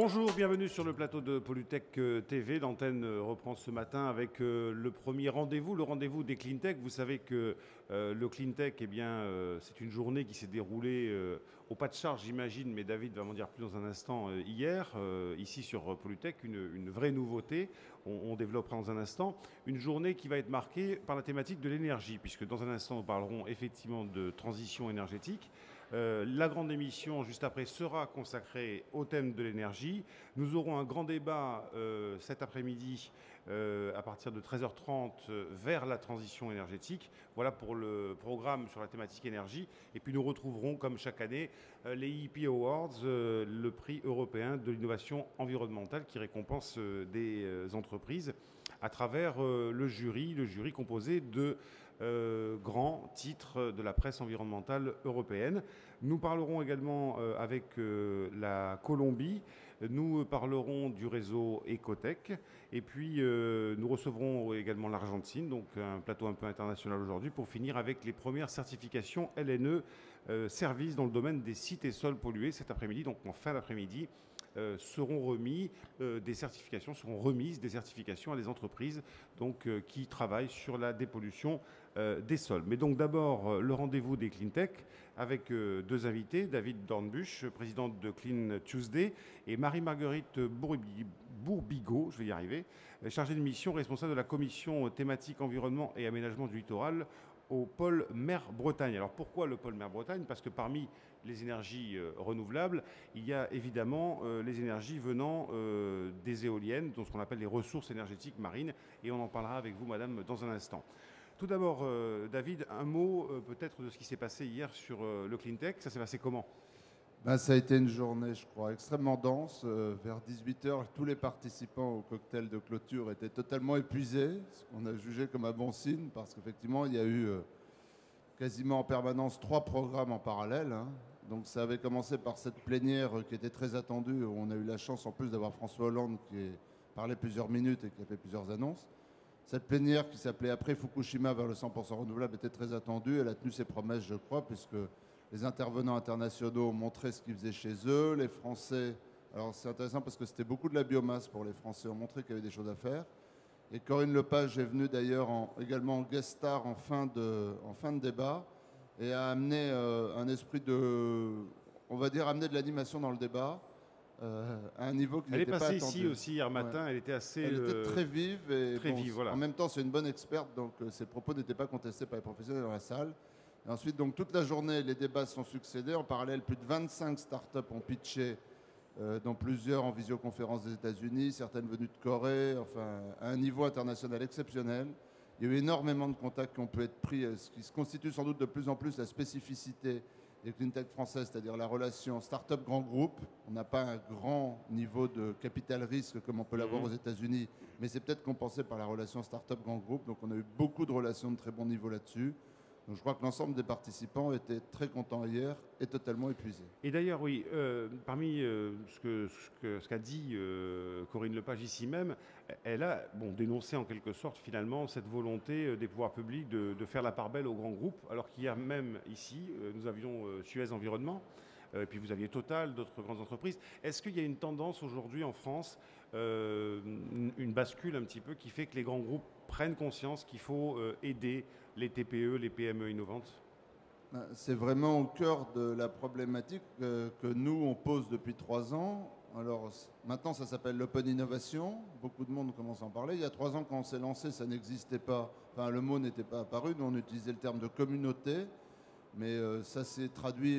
Bonjour, bienvenue sur le plateau de Polytech TV. L'antenne reprend ce matin avec le premier rendez-vous, le rendez-vous des Cleantech. Vous savez que le Cleantech, c'est une journée qui s'est déroulée au pas de charge, j'imagine, mais David va m'en dire plus dans un instant, hier, ici sur Polytech, une vraie nouveauté. On développera dans un instant. Une journée qui va être marquée par la thématique de l'énergie, puisque dans un instant, nous parlerons effectivement de transition énergétique. La grande émission, juste après, sera consacrée au thème de l'énergie. Nous aurons un grand débat cet après-midi à partir de 13h30 vers la transition énergétique. Voilà pour le programme sur la thématique énergie. Et puis nous retrouverons, comme chaque année, les EEP Awards, le prix européen de l'innovation environnementale qui récompense des entreprises à travers le jury composé de grands titres de la presse environnementale européenne. Nous parlerons également avec la Colombie, nous parlerons du réseau Ecotech et puis nous recevrons également l'Argentine, donc un plateau un peu international aujourd'hui pour finir avec les premières certifications LNE services dans le domaine des sites et sols pollués cet après-midi, donc en fin d'après-midi. Seront remises des certifications à des entreprises qui travaillent sur la dépollution des sols. Mais donc d'abord le rendez-vous des Cleantech avec deux invités, David Dornbusch, présidente de Clean Tuesday, et Marie-Marguerite Bourbigo, je vais y arriver, chargée de mission, responsable de la commission thématique environnement et aménagement du littoral au pôle mer Bretagne. Alors pourquoi le pôle mer Bretagne? Parce que parmi les énergies renouvelables, il y a évidemment les énergies venant des éoliennes, donc ce qu'on appelle les ressources énergétiques marines, et on en parlera avec vous, madame, dans un instant. Tout d'abord, David, un mot peut-être de ce qui s'est passé hier sur le Cleantech. Ça s'est passé comment? Ça a été une journée, je crois, extrêmement dense. Vers 18h, tous les participants au cocktail de clôture étaient totalement épuisés, ce qu'on a jugé comme un bon signe, parce qu'effectivement, il y a eu quasiment en permanence 3 programmes en parallèle. Donc ça avait commencé par cette plénière qui était très attendue, où on a eu la chance en plus d'avoir François Hollande qui parlait plusieurs minutes et qui a fait plusieurs annonces. Cette plénière qui s'appelait Après Fukushima vers le 100% renouvelable était très attendue. Elle a tenu ses promesses, je crois, puisque les intervenants internationaux ont montré ce qu'ils faisaient chez eux. Les Français, alors c'est intéressant parce que c'était beaucoup de la biomasse pour les Français, ont montré qu'il y avait des choses à faire. Et Corinne Lepage est venue d'ailleurs également en guest star en fin de débat et a amené un esprit on va dire, amené de l'animation dans le débat. À un niveau qui n'était pas attendu. Elle est passée ici aussi hier matin, ouais. Elle était assez... Elle était très vive et très vive, voilà. En même temps c'est une bonne experte, donc ses propos n'étaient pas contestés par les professionnels dans la salle. Et ensuite, donc, toute la journée, les débats se sont succédés. En parallèle, plus de 25 startups ont pitché, dont plusieurs en visioconférence des États-Unis, certaines venues de Corée, enfin à un niveau international exceptionnel. Il y a eu énormément de contacts qui ont pu être pris, ce qui se constitue sans doute de plus en plus la spécificité des Cleantech françaises, c'est-à-dire la relation start-up grand groupe. On n'a pas un grand niveau de capital risque comme on peut l'avoir aux États-Unis, mais c'est peut-être compensé par la relation start-up grand groupe. Donc on a eu beaucoup de relations de très bon niveau là-dessus. Donc je crois que l'ensemble des participants étaient très contents hier et totalement épuisés. Et d'ailleurs, oui, parmi ce qu'a dit Corinne Lepage ici même, elle a dénoncé en quelque sorte finalement cette volonté des pouvoirs publics de faire la part belle aux grands groupes, alors qu'hier même ici, nous avions Suez Environnement, et puis vous aviez Total, d'autres grandes entreprises. Est-ce qu'il y a une tendance aujourd'hui en France, une bascule un petit peu, qui fait que les grands groupes prennent conscience qu'il faut aider les TPE, les PME innovantes? C'est vraiment au cœur de la problématique que nous, on pose depuis 3 ans. Alors maintenant, ça s'appelle l'Open Innovation. Beaucoup de monde commence à en parler. Il y a 3 ans, quand on s'est lancé, ça n'existait pas. Enfin, le mot n'était pas apparu. Nous, on utilisait le terme de communauté. Mais ça s'est traduit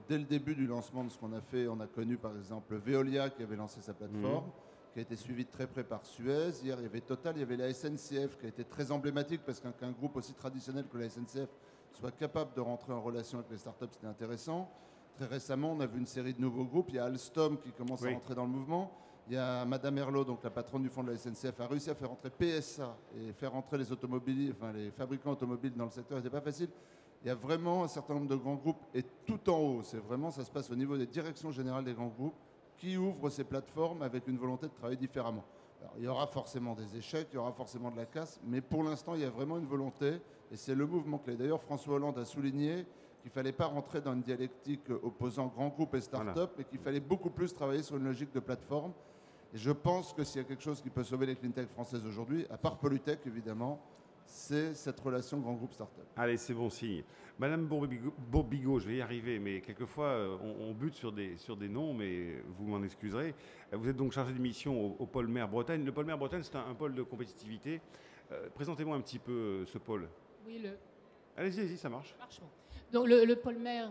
dès le début du lancement de ce qu'on a fait. On a connu par exemple Veolia qui avait lancé sa plateforme, qui a été suivi de très près par Suez. Hier, il y avait Total, il y avait la SNCF qui a été très emblématique parce qu'un groupe aussi traditionnel que la SNCF soit capable de rentrer en relation avec les startups, c'était intéressant. Très récemment, on a vu une série de nouveaux groupes. Il y a Alstom qui commence à rentrer dans le mouvement. Il y a Madame Herlot, donc la patronne du fonds de la SNCF, a réussi à faire entrer PSA et faire entrer les automobiles, enfin les fabricants automobiles dans le secteur. C'était pas facile. Il y a vraiment un certain nombre de grands groupes et tout en haut, c'est vraiment, ça se passe au niveau des directions générales des grands groupes qui ouvrent ces plateformes avec une volonté de travailler différemment. Alors, il y aura forcément des échecs, il y aura forcément de la casse, mais pour l'instant, il y a vraiment une volonté et c'est le mouvement clé. D'ailleurs, François Hollande a souligné qu'il ne fallait pas rentrer dans une dialectique opposant grands groupes et start-up, Voilà. mais qu'il fallait beaucoup plus travailler sur une logique de plateforme. Et je pense que s'il y a quelque chose qui peut sauver les cleantech françaises aujourd'hui, à part Polytech évidemment, c'est cette relation grand groupe start-up. Allez, c'est bon signe. Madame Bourbigo, je vais y arriver, mais quelquefois on bute sur des noms, mais vous m'en excuserez. Vous êtes donc chargé de mission au pôle mer Bretagne. Le pôle mer Bretagne, c'est un pôle de compétitivité. Présentez-moi un petit peu ce pôle. Oui, Allez-y, ça marche. Bon. Donc le pôle mer,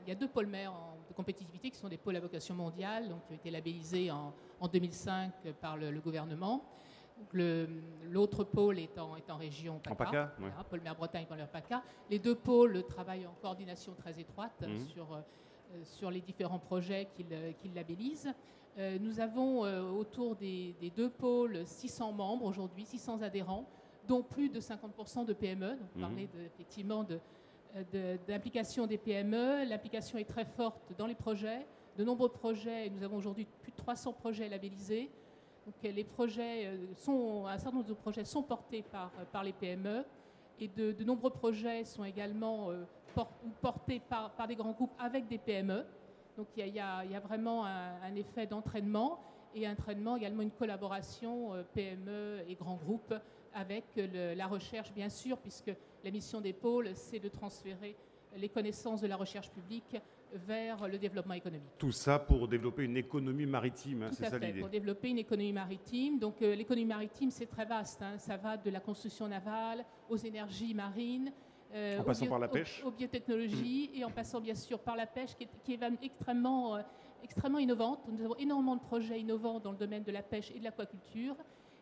il y a 2 pôles mer de compétitivité qui sont des pôles à vocation mondiale, donc qui ont été labellisés en 2005 par le gouvernement. L'autre pôle est en région PACA, En PACA, oui. Voilà, pôle mer Bretagne, pôle mer PACA. Les 2 pôles travaillent en coordination très étroite sur les différents projets qu'ils labellisent. Nous avons autour des 2 pôles 600 membres aujourd'hui, 600 adhérents, dont plus de 50% de PME. Donc, on parlait effectivement d'implication des PME. L'implication est très forte dans les projets. De nombreux projets, nous avons aujourd'hui plus de 300 projets labellisés. Donc, les projets un certain nombre de projets sont portés par les PME et de nombreux projets sont également portés par des grands groupes avec des PME. Donc il y a vraiment un effet d'entraînement et également une collaboration PME et grands groupes avec la recherche bien sûr, puisque la mission des pôles c'est de transférer les connaissances de la recherche publique vers le développement économique. Tout ça pour développer une économie maritime, hein, c'est ça l'idée. Pour développer une économie maritime. Donc l'économie maritime, c'est très vaste. Hein. Ça va de la construction navale aux énergies marines, en passant par la pêche, aux biotechnologies et en passant bien sûr par la pêche qui est extrêmement innovante. Nous avons énormément de projets innovants dans le domaine de la pêche et de l'aquaculture.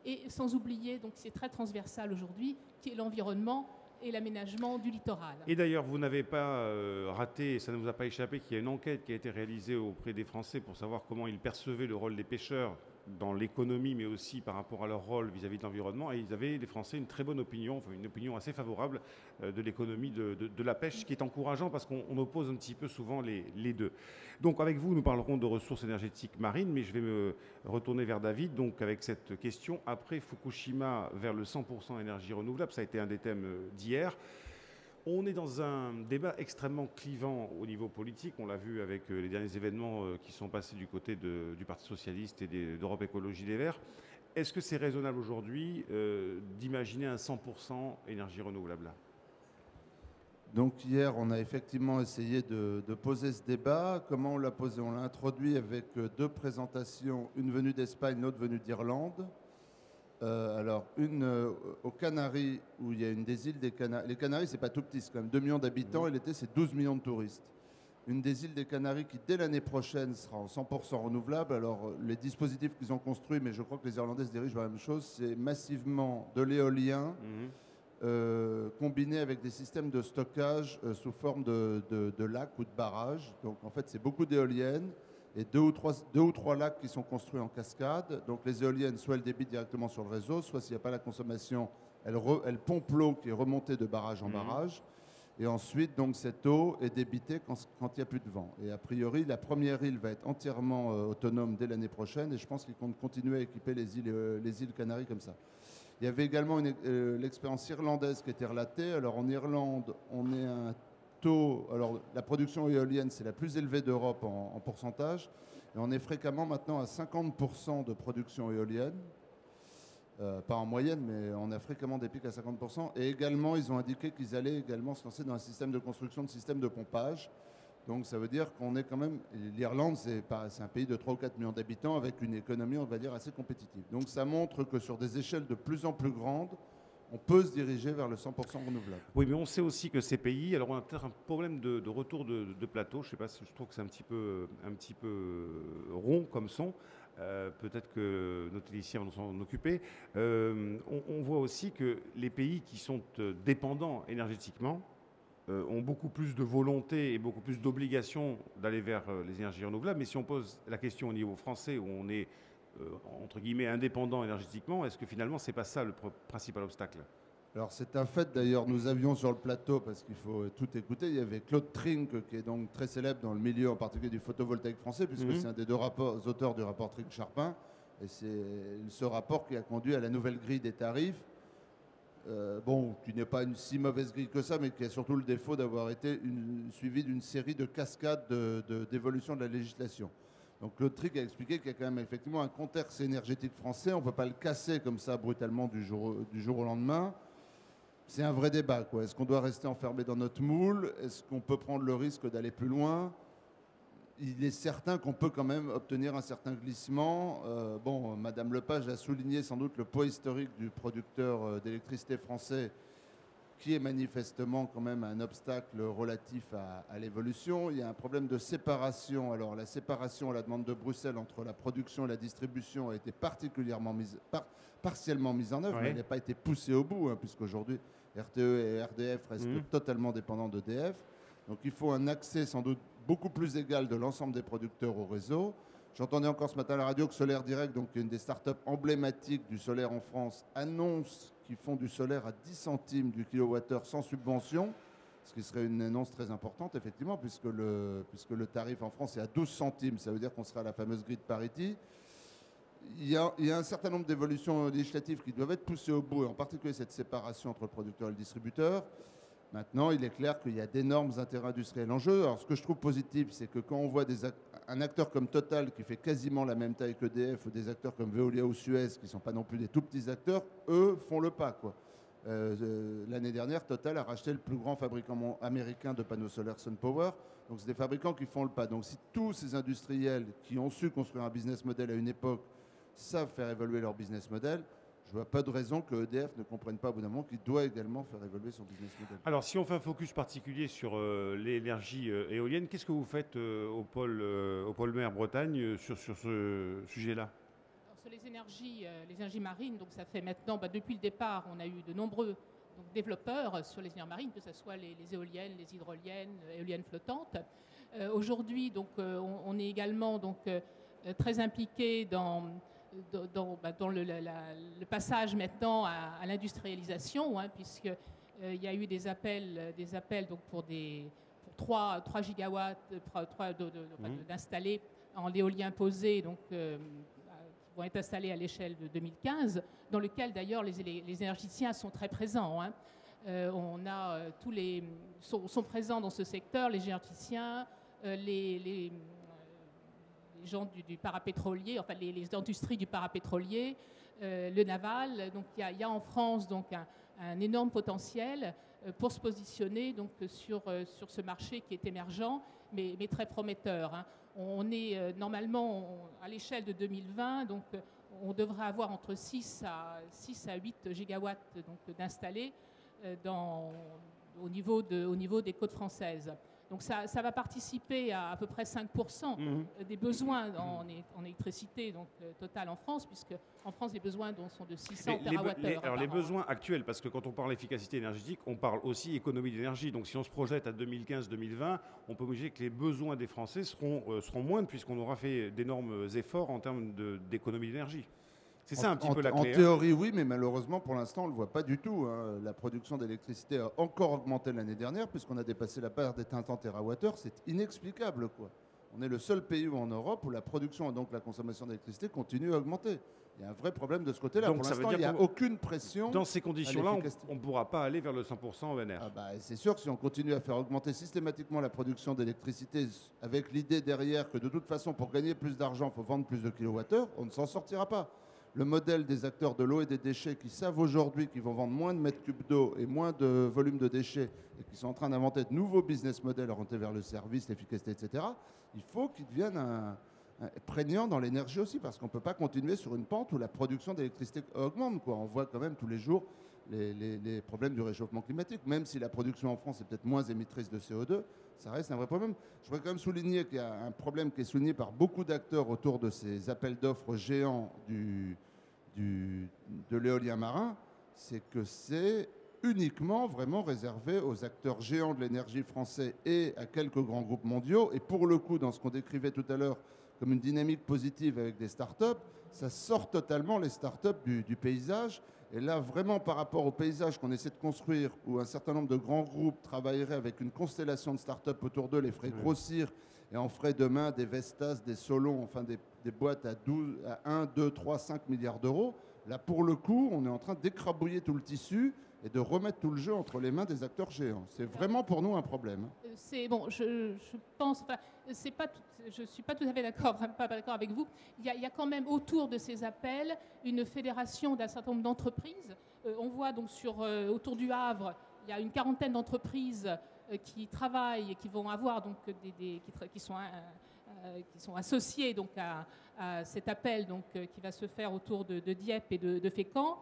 Et sans oublier, donc c'est très transversal aujourd'hui, qui est l'environnement et l'aménagement du littoral. Et d'ailleurs, vous n'avez pas raté, ça ne vous a pas échappé, qu'il y a une enquête qui a été réalisée auprès des Français pour savoir comment ils percevaient le rôle des pêcheurs dans l'économie, mais aussi par rapport à leur rôle vis-à-vis de l'environnement. Et ils avaient, les Français, une très bonne opinion, enfin une opinion assez favorable de l'économie de la pêche, ce qui est encourageant parce qu'on oppose un petit peu souvent les deux. Donc avec vous, nous parlerons de ressources énergétiques marines, mais je vais me retourner vers David, donc avec cette question, après Fukushima, vers le 100% énergie renouvelable, ça a été un des thèmes d'hier. On est dans un débat extrêmement clivant au niveau politique. On l'a vu avec les derniers événements qui sont passés du côté du Parti socialiste et d'Europe Écologie Les Verts. Est-ce que c'est raisonnable aujourd'hui d'imaginer un 100% énergie renouvelable ? Donc hier, on a effectivement essayé de poser ce débat. Comment on l'a posé? On l'a introduit avec 2 présentations, une venue d'Espagne, l'autre venue d'Irlande. Alors, une aux Canaries, où il y a une des îles des Canaries. Les Canaries, c'est pas tout petit, c'est quand même 2 millions d'habitants, et l'été, c'est 12 millions de touristes. Une des îles des Canaries qui, dès l'année prochaine, sera en 100% renouvelable. Alors, les dispositifs qu'ils ont construits, mais je crois que les Irlandais se dirigent vers la même chose, c'est massivement de l'éolien, combiné avec des systèmes de stockage sous forme de lacs ou de barrages. Donc, en fait, c'est beaucoup d'éoliennes. Et deux ou trois lacs qui sont construits en cascade. Donc les éoliennes, soit elles débitent directement sur le réseau, soit s'il n'y a pas la consommation, elles pompent l'eau qui est remontée de barrage en barrage. Et ensuite, donc, cette eau est débitée quand il n'y a plus de vent. Et a priori, la première île va être entièrement autonome dès l'année prochaine. Et je pense qu'ils comptent continuer à équiper les îles Canaries comme ça. Il y avait également l'expérience irlandaise qui était relatée. Alors en Irlande, on est un taux, alors la production éolienne, c'est la plus élevée d'Europe en pourcentage, et on est fréquemment maintenant à 50% de production éolienne, pas en moyenne, mais on a fréquemment des pics à 50%, et également, ils ont indiqué qu'ils allaient également se lancer dans un système de construction, de système de pompage. Donc ça veut dire qu'on est quand même, l'Irlande, c'est un pays de 3 ou 4 millions d'habitants avec une économie, on va dire, assez compétitive. Donc ça montre que sur des échelles de plus en plus grandes, on peut se diriger vers le 100% renouvelable. Oui, mais on sait aussi que ces pays, alors on a peut-être un problème de retour de plateau, je sais pas si je trouve que c'est un petit peu rond comme son, peut-être que nos techniciens vont s'en occuper. On voit aussi que les pays qui sont dépendants énergétiquement ont beaucoup plus de volonté et beaucoup plus d'obligations d'aller vers les énergies renouvelables, mais si on pose la question au niveau français où on est entre guillemets indépendant énergétiquement, est-ce que finalement c'est pas ça le principal obstacle? Alors c'est un fait d'ailleurs, nous avions sur le plateau, parce qu'il faut tout écouter, il y avait Claude Trinck qui est donc très célèbre dans le milieu en particulier du photovoltaïque français, puisque c'est un des 2 auteurs du rapport Trinck-Charpin, et c'est ce rapport qui a conduit à la nouvelle grille des tarifs bon, qui n'est pas une si mauvaise grille que ça, mais qui a surtout le défaut d'avoir été suivi d'une série de cascades d'évolution de la législation. Donc Claude Tric a expliqué qu'il y a quand même effectivement un contexte énergétique français, on ne peut pas le casser comme ça brutalement du jour au lendemain. C'est un vrai débat, quoi. Est-ce qu'on doit rester enfermé dans notre moule? Est-ce qu'on peut prendre le risque d'aller plus loin? Il est certain qu'on peut quand même obtenir un certain glissement. Bon, Madame Lepage a souligné sans doute le poids historique du producteur d'électricité français, qui est manifestement quand même un obstacle relatif à l'évolution. Il y a un problème de séparation. Alors la séparation à la demande de Bruxelles entre la production et la distribution a été particulièrement partiellement mise en œuvre, mais elle n'a pas été poussée au bout, hein, puisqu'aujourd'hui RTE et RDF restent totalement dépendants d'EDF. Donc il faut un accès sans doute beaucoup plus égal de l'ensemble des producteurs au réseau. J'entendais encore ce matin à la radio que Solaire Direct, donc une des startups emblématiques du solaire en France, annonce qu'ils font du solaire à 10 centimes du kilowattheure sans subvention, ce qui serait une annonce très importante, effectivement, puisque le tarif en France est à 12 centimes. Ça veut dire qu'on sera à la fameuse grid parity. Il y a un certain nombre d'évolutions législatives qui doivent être poussées au bout, et en particulier cette séparation entre le producteur et le distributeur. Maintenant, il est clair qu'il y a d'énormes intérêts industriels en jeu. Alors, ce que je trouve positif, c'est que quand on voit un acteur comme Total qui fait quasiment la même taille qu'EDF, ou des acteurs comme Veolia ou Suez, qui ne sont pas non plus des tout petits acteurs, eux font le pas, quoi. L'année dernière, Total a racheté le plus grand fabricant américain de panneaux solaires, SunPower. Donc, c'est des fabricants qui font le pas. Donc, si tous ces industriels qui ont su construire un business model à une époque savent faire évoluer leur business model, je ne vois pas de raison que EDF ne comprenne pas au bout d'un moment qu'il doit également faire évoluer son business model. Alors, si on fait un focus particulier sur l'énergie éolienne, qu'est-ce que vous faites au pôle mer Bretagne sur ce sujet-là? Sur les énergies marines, donc ça fait maintenant, depuis le départ, on a eu de nombreux développeurs sur les énergies marines, que ce soit les éoliennes, les hydroliennes, éoliennes flottantes. Aujourd'hui, donc, on est également très impliqué dans le passage maintenant à l'industrialisation, hein, puisqu'il y a eu des appels donc pour 3 gigawatts d'installés en l'éolien posé, donc, qui vont être installés à l'échelle de 2015, dans lequel d'ailleurs les énergéticiens sont très présents. Hein. On a sont présents dans ce secteur, les énergéticiens, les gens du parapétrolier, enfin les industries du parapétrolier, le naval. Donc il y a en France donc un énorme potentiel pour se positionner donc sur ce marché qui est émergent, mais très prometteur. Hein. On est normalement à l'échelle de 2020, donc on devrait avoir entre 6 à 8 gigawatts d'installés au niveau des côtes françaises. Donc ça va participer à peu près 5% des besoins en électricité totale en France, puisque en France les besoins sont de 600 TWh. Alors les besoins actuels, parce que quand on parle d'efficacité énergétique, on parle aussi économie d'énergie. Donc si on se projette à 2015-2020, on peut imaginer que les besoins des Français seront moindres, puisqu'on aura fait d'énormes efforts en termes d'économie d'énergie. C'est ça un petit peu la clé. En théorie, oui, mais malheureusement, pour l'instant, on ne le voit pas du tout. Hein. La production d'électricité a encore augmenté l'année dernière, puisqu'on a dépassé la part des 500 TWh. C'est inexplicable, quoi. On est le seul pays en Europe où la production et donc la consommation d'électricité continue à augmenter. Il y a un vrai problème de ce côté-là. Donc, pour l'instant, il n'y a aucune pression. Dans ces conditions-là, on ne pourra pas aller vers le 100% ONR. C'est sûr que si on continue à faire augmenter systématiquement la production d'électricité avec l'idée derrière que de toute façon, pour gagner plus d'argent, il faut vendre plus de kilowattheures, on ne s'en sortira pas. Le modèle des acteurs de l'eau et des déchets qui savent aujourd'hui qu'ils vont vendre moins de mètres cubes d'eau et moins de volume de déchets et qui sont en train d'inventer de nouveaux business models orientés vers le service, l'efficacité, etc., il faut qu'ils deviennent prégnants dans l'énergie aussi, parce qu'on ne peut pas continuer sur une pente où la production d'électricité augmente, quoi. On voit quand même tous les jours les problèmes du réchauffement climatique. Même si la production en France est peut-être moins émettrice de CO2, ça reste un vrai problème. Je voudrais quand même souligner qu'il y a un problème qui est souligné par beaucoup d'acteurs autour de ces appels d'offres géants de l'éolien marin, c'est que c'est uniquement vraiment réservé aux acteurs géants de l'énergie français et à quelques grands groupes mondiaux. Et pour le coup, dans ce qu'on décrivait tout à l'heure comme une dynamique positive avec des startups, ça sort totalement les startups du paysage. Et là, vraiment, par rapport au paysage qu'on essaie de construire, où un certain nombre de grands groupes travailleraient avec une constellation de startups autour d'eux, les feraient grossir et en ferait demain des Vestas, des Solon, enfin des boîtes à 1, 2, 3, 5 milliards d'euros. Là, pour le coup, on est en train d'écrabouiller tout le tissu et de remettre tout le jeu entre les mains des acteurs géants. C'est vraiment pour nous un problème. C'est bon, je pense, enfin, je ne suis pas tout à fait d'accord, vraiment pas d'accord avec vous. Il y a quand même autour de ces appels une fédération d'un certain nombre d'entreprises. On voit donc autour du Havre, il y a une quarantaine d'entreprises qui travaillent et qui vont avoir donc qui sont associées donc à cet appel donc qui va se faire autour de Dieppe et de Fécamp.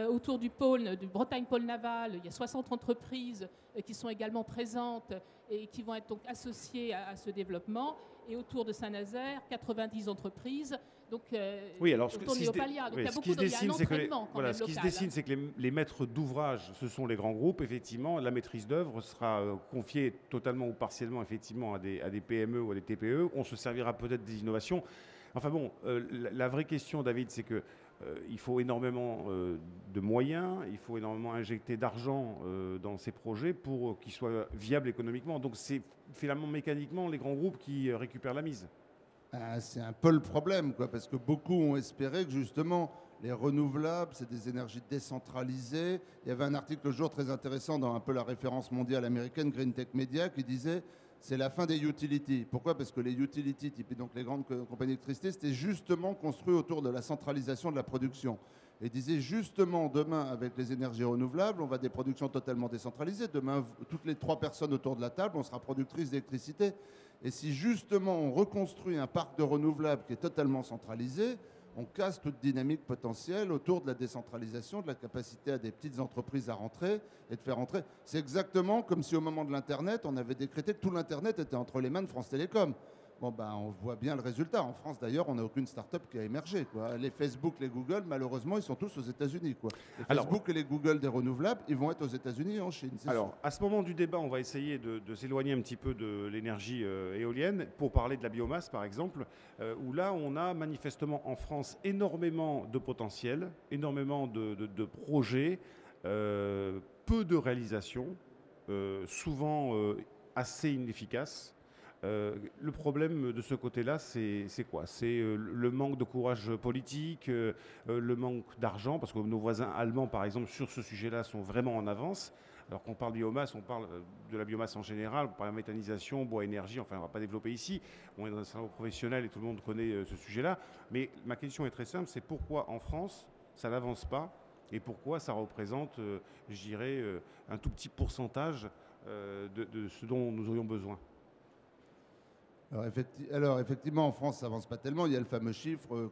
Autour du Bretagne Pôle Naval, il y a 60 entreprises qui sont également présentes et qui vont être donc associées à ce développement. Et autour de Saint-Nazaire, 90 entreprises. Donc, oui, alors autour de Léopalia. Donc, il y a ce qui se dessine, c'est que les maîtres d'ouvrage, ce sont les grands groupes. Effectivement, la maîtrise d'œuvre sera confiée totalement ou partiellement effectivement à des PME ou à des TPE. On se servira peut-être des innovations. Enfin bon, la vraie question, David, c'est que il faut énormément de moyens, il faut énormément injecter d'argent dans ces projets pour qu'ils soient viables économiquement. Donc c'est finalement mécaniquement les grands groupes qui récupèrent la mise. C'est un peu le problème, quoi, parce que beaucoup ont espéré que justement les renouvelables, c'est des énergies décentralisées. Il y avait un article le jour très intéressant dans un peu la référence mondiale américaine, Green Tech Media, qui disait c'est la fin des utilities. Pourquoi? Parce que les utilities, donc les grandes compagnies d'électricité, c'était justement construit autour de la centralisation de la production. Et disait justement, demain, avec les énergies renouvelables, on va des productions totalement décentralisées. Demain, toutes les 3 personnes autour de la table, on sera productrice d'électricité. Et si justement on reconstruit un parc de renouvelables qui est totalement centralisé, on casse toute dynamique potentielle autour de la décentralisation, de la capacité à des petites entreprises à rentrer et de faire rentrer. C'est exactement comme si au moment de l'Internet, on avait décrété que tout l'Internet était entre les mains de France Télécom. Bon, ben, on voit bien le résultat. En France, d'ailleurs, on n'a aucune start-up qui a émergé, quoi. Les Facebook, les Google, malheureusement, ils sont tous aux États-Unis, quoi. Les Facebook et les Google des renouvelables, ils vont être aux États-Unis et en Chine. Alors, sûr. À ce moment du débat, on va essayer de s'éloigner un petit peu de l'énergie éolienne pour parler de la biomasse, par exemple, où là, on a manifestement en France énormément de potentiel, énormément de projets, peu de réalisations, souvent assez inefficaces. Le problème de ce côté-là, c'est quoi? C'est le manque de courage politique, le manque d'argent, parce que nos voisins allemands, par exemple, sur ce sujet-là, sont vraiment en avance. Alors qu'on parle biomasse, on parle de la biomasse en général, on parle de méthanisation, bois, énergie, enfin on ne va pas développer ici. On est dans un salon professionnel et tout le monde connaît ce sujet-là. Mais ma question est très simple, c'est pourquoi en France, ça n'avance pas et pourquoi ça représente, je dirais, un tout petit pourcentage de ce dont nous aurions besoin? Alors effectivement, en France, ça avance pas tellement. Il y a le fameux chiffre,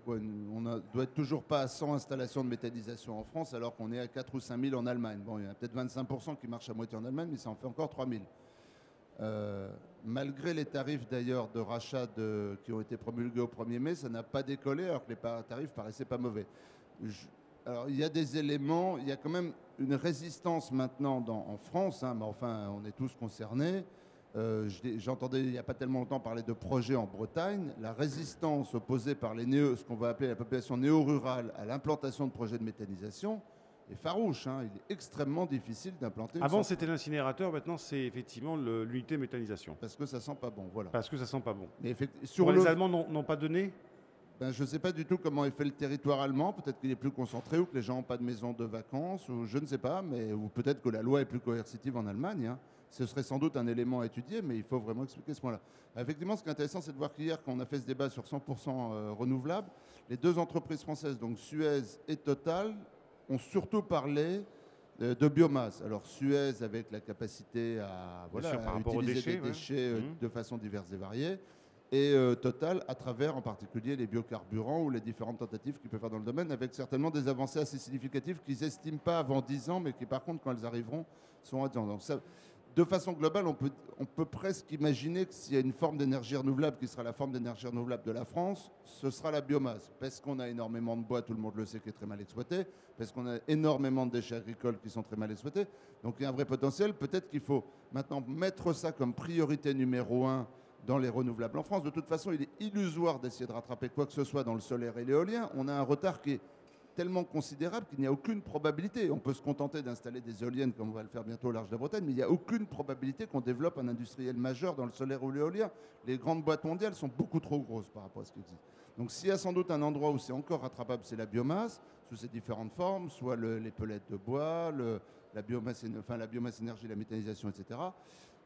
doit être toujours pas à 100 installations de méthanisation en France, alors qu'on est à 4 ou 5 000 en Allemagne. Bon, il y a peut-être 25% qui marchent à moitié en Allemagne, mais ça en fait encore 3 000. Malgré les tarifs d'ailleurs de rachat qui ont été promulgués au 1er mai, ça n'a pas décollé, alors que les tarifs paraissaient pas mauvais. Alors il y a des éléments, il y a quand même une résistance maintenant en France, hein, mais enfin on est tous concernés. J'entendais il n'y a pas tellement longtemps parler de projets en Bretagne. La résistance opposée par ce qu'on va appeler la population néo-rurale à l'implantation de projets de méthanisation est farouche. Hein. Il est extrêmement difficile d'implanter. Avant c'était l'incinérateur, maintenant c'est effectivement l'unité méthanisation. Parce que ça sent pas bon, voilà. Parce que ça sent pas bon. Mais les Allemands n'ont pas donné. Je ne sais pas du tout comment est fait le territoire allemand. Peut-être qu'il est plus concentré ou que les gens n'ont pas de maison de vacances, ou je ne sais pas, ou peut-être que la loi est plus coercitive en Allemagne. Hein. Ce serait sans doute un élément à étudier, mais il faut vraiment expliquer ce point-là. Effectivement, ce qui est intéressant, c'est de voir qu'hier, quand on a fait ce débat sur 100% renouvelables, les 2 entreprises françaises, donc Suez et Total, ont surtout parlé de biomasse. Alors Suez avec la capacité à utiliser des déchets de façon diverse et variée, et Total à travers en particulier les biocarburants ou les différentes tentatives qu'ils peuvent faire dans le domaine, avec certainement des avancées assez significatives qu'ils n'estiment pas avant 10 ans, mais qui par contre, quand elles arriveront, sont à 10 ans. Donc, de façon globale, on peut presque imaginer que s'il y a une forme d'énergie renouvelable qui sera la forme d'énergie renouvelable de la France, ce sera la biomasse. Parce qu'on a énormément de bois, tout le monde le sait, qui est très mal exploité. Parce qu'on a énormément de déchets agricoles qui sont très mal exploités. Donc il y a un vrai potentiel. Peut-être qu'il faut maintenant mettre ça comme priorité numéro 1 dans les renouvelables en France. De toute façon, il est illusoire d'essayer de rattraper quoi que ce soit dans le solaire et l'éolien. On a un retard qui est tellement considérable qu'il n'y a aucune probabilité. On peut se contenter d'installer des éoliennes comme on va le faire bientôt au large de la Bretagne, mais il n'y a aucune probabilité qu'on développe un industriel majeur dans le solaire ou l'éolien. Les grandes boîtes mondiales sont beaucoup trop grosses par rapport à ce qui existe. Donc s'il y a sans doute un endroit où c'est encore rattrapable, c'est la biomasse. sous ses différentes formes, soit les pellets de bois, la biomasse énergie, la méthanisation, etc.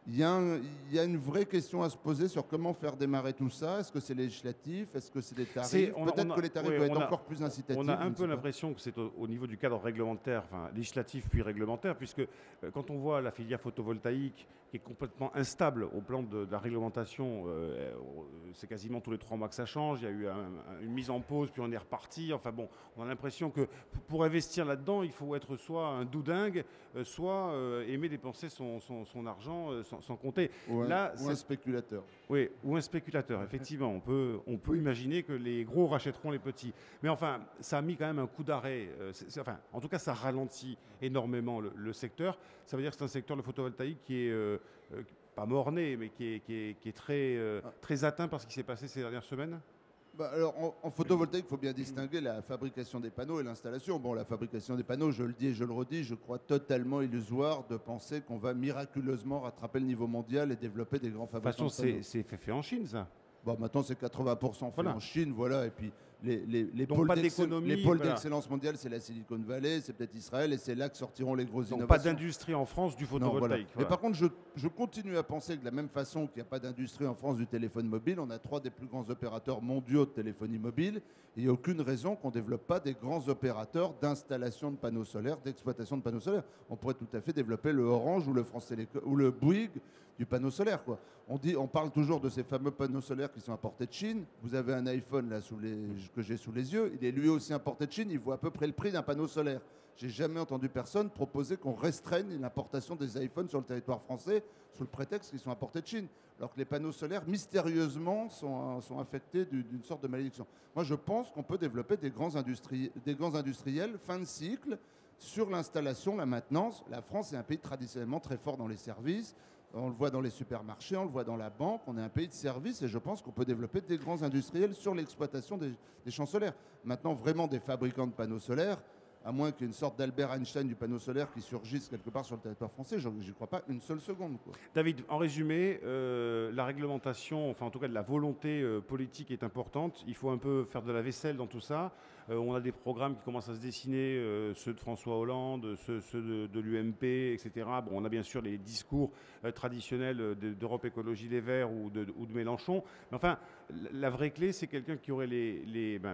Il y a une vraie question à se poser sur comment faire démarrer tout ça. Est-ce que c'est législatif? Est-ce que c'est des tarifs? Peut-être que les tarifs doivent être encore plus incitatifs. On a un peu l'impression que c'est au niveau du cadre réglementaire, enfin législatif puis réglementaire, puisque quand on voit la filière photovoltaïque qui est complètement instable au plan de la réglementation, c'est quasiment tous les 3 mois que ça change. Il y a eu une mise en pause, puis on est reparti. Enfin bon, on a l'impression que pour investir là-dedans, il faut être soit un doudingue, soit aimer dépenser son argent sans compter. Ou un spéculateur. Oui, ou un spéculateur, effectivement. On peut imaginer que les gros rachèteront les petits. Mais enfin, ça a mis quand même un coup d'arrêt. En tout cas, ça ralentit énormément le secteur. Ça veut dire que c'est un secteur, le photovoltaïque, qui est pas mort-né, mais qui est très atteint par ce qui s'est passé ces dernières semaines. Alors, en photovoltaïque, il faut bien distinguer la fabrication des panneaux et l'installation. Bon, la fabrication des panneaux, je le dis et je le redis, je crois totalement illusoire de penser qu'on va miraculeusement rattraper le niveau mondial et développer des grands fabricants de panneaux. De toute façon, c'est fait en Chine, ça. Bon, maintenant, c'est 80% fait en Chine, voilà. Et puis, les pôles d'excellence mondiale, c'est la Silicon Valley, c'est peut-être Israël, et c'est là que sortiront les grosses innovations. Pas d'industrie en France du photovoltaïque. Mais par contre, je continue à penser que de la même façon qu'il n'y a pas d'industrie en France du téléphone mobile, on a 3 des plus grands opérateurs mondiaux de téléphonie mobile. Il n'y a aucune raison qu'on ne développe pas des grands opérateurs d'installation de panneaux solaires, d'exploitation de panneaux solaires. On pourrait tout à fait développer le Orange ou le France Télécom ou le Bouygues du panneau solaire, quoi. On parle toujours de ces fameux panneaux solaires qui sont importés de Chine. Vous avez un iPhone là que j'ai sous les yeux. Il est lui aussi importé de Chine. Il vaut à peu près le prix d'un panneau solaire. J'ai jamais entendu personne proposer qu'on restreigne l'importation des iPhones sur le territoire français sous le prétexte qu'ils sont importés de Chine. Alors que les panneaux solaires, mystérieusement, sont affectés d'une sorte de malédiction. Moi, je pense qu'on peut développer des grands industriels fin de cycle sur l'installation, la maintenance. La France est un pays traditionnellement très fort dans les services. On le voit dans les supermarchés, on le voit dans la banque. On est un pays de services et je pense qu'on peut développer des grands industriels sur l'exploitation des champs solaires. Maintenant, vraiment des fabricants de panneaux solaires, à moins qu'il y ait une sorte d'Albert Einstein du panneau solaire qui surgisse quelque part sur le territoire français, je n'y crois pas une seule seconde, quoi. David, en résumé, la réglementation, enfin en tout cas de la volonté politique est importante. Il faut un peu faire de la vaisselle dans tout ça. On a des programmes qui commencent à se dessiner, ceux de François Hollande, ceux de l'UMP, etc. Bon, on a bien sûr les discours traditionnels d'Europe Écologie Les Verts ou de Mélenchon. Mais enfin, la vraie clé, c'est quelqu'un qui aurait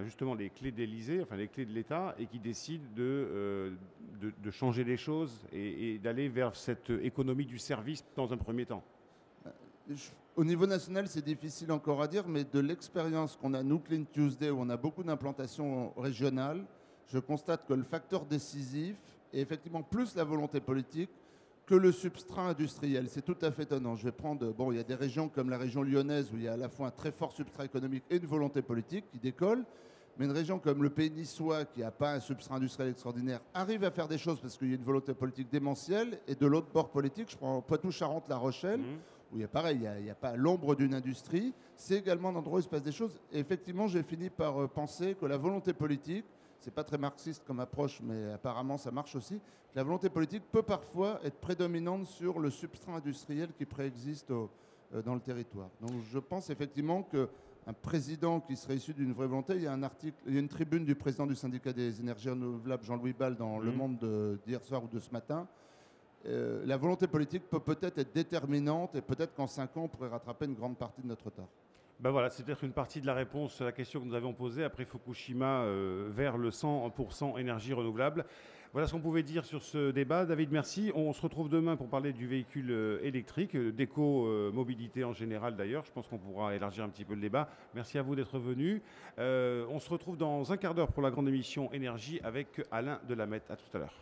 justement les clés de l'Élysée, enfin les clés de l'État, et qui décide de changer les choses et d'aller vers cette économie du service dans un premier temps. Au niveau national, c'est difficile encore à dire, mais de l'expérience qu'on a, nous, Clean Tuesday, où on a beaucoup d'implantations régionales, je constate que le facteur décisif est effectivement plus la volonté politique que le substrat industriel. C'est tout à fait étonnant. Je vais prendre, il y a des régions comme la région lyonnaise où il y a à la fois un très fort substrat économique et une volonté politique qui décolle. Mais une région comme le pays niçois, qui n'a pas un substrat industriel extraordinaire, arrive à faire des choses parce qu'il y a une volonté politique démentielle. Et de l'autre bord politique, je prends Poitou-Charentes, La Rochelle, où il y a pareil, il n'y a pas l'ombre d'une industrie. C'est également un endroit où il se passe des choses. Et effectivement, j'ai fini par penser que la volonté politique, c'est pas très marxiste comme approche, mais apparemment ça marche aussi, que la volonté politique peut parfois être prédominante sur le substrat industriel qui préexiste dans le territoire. Donc je pense effectivement que un président qui serait issu d'une vraie volonté. Il y a une tribune du président du syndicat des énergies renouvelables, Jean-Louis Ball, dans Le Monde d'hier soir ou de ce matin. La volonté politique peut peut-être être déterminante et peut-être qu'en 5 ans, on pourrait rattraper une grande partie de notre retard. Ben voilà, c'est peut-être une partie de la réponse à la question que nous avions posée après Fukushima vers le 100% énergie renouvelable. Voilà ce qu'on pouvait dire sur ce débat. David, merci. On se retrouve demain pour parler du véhicule électrique, d'éco-mobilité en général d'ailleurs. Je pense qu'on pourra élargir un petit peu le débat. Merci à vous d'être venus. On se retrouve dans un quart d'heure pour la grande émission Énergie avec Alain Delamette. À tout à l'heure.